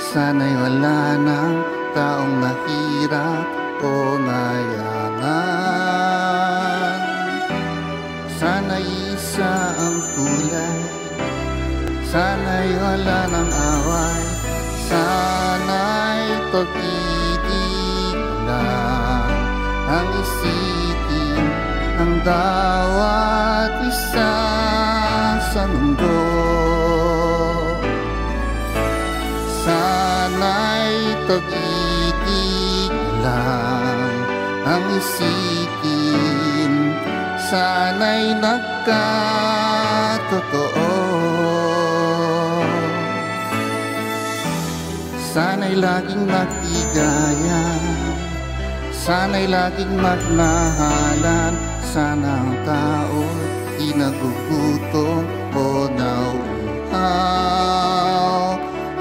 Sana'y wala ng taong nahirap o nayaman. Sana'y isa ang kulay, sana'y wala ng away, sana'y pag-ibig lang ang isipin ng bawat isa sa mundo. Sana'y pag-ibig lang ang isipin, sana'y nagkatotoo. Sana'y laging magtigaya, sana'y laging magmahalan, sana ang tao'y di nagugutom o nauuhaw.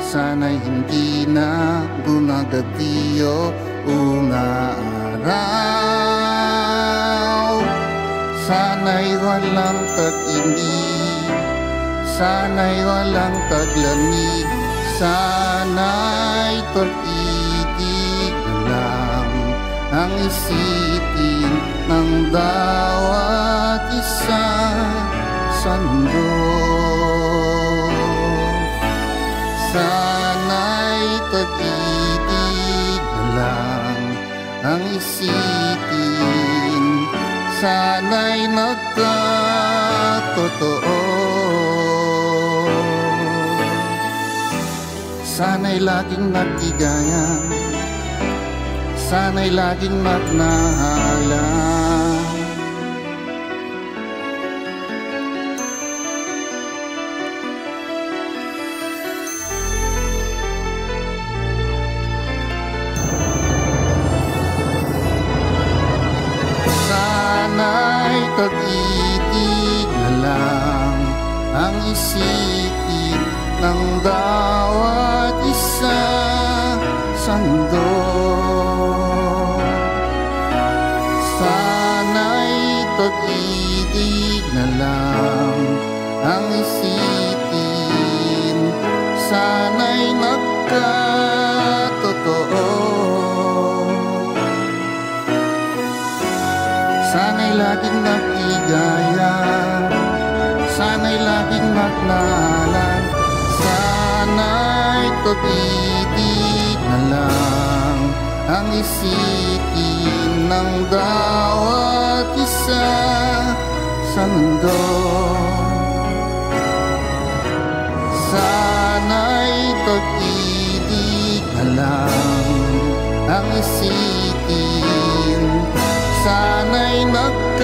Sana'y hindi na gumagadiyo umaraw. Sana'y walang tag-inig, sana'y walang taglamig, sana'y pag-ibig lang ang isipin ng bawat isa sa mundo. Sana'y pag-ibig lang ang isipin, sana'y nagkatotoo. Sana'y laging nagtigayan, sana'y laging magmahalan. Sana'y pag-ibig na lang ang isipin ng bawat isa sa mundo. Sana'y pag-ibig na lang ang isipin, sana'y nagkatotoo. Sana'y laging nagtigaya, sana'y laging magnalan, sana'y pag-ibig na lang ang isipin ng bawat isa sa mundo. Sana'y pag-ibig na lang ang isipin, sana'y nagkatotoo.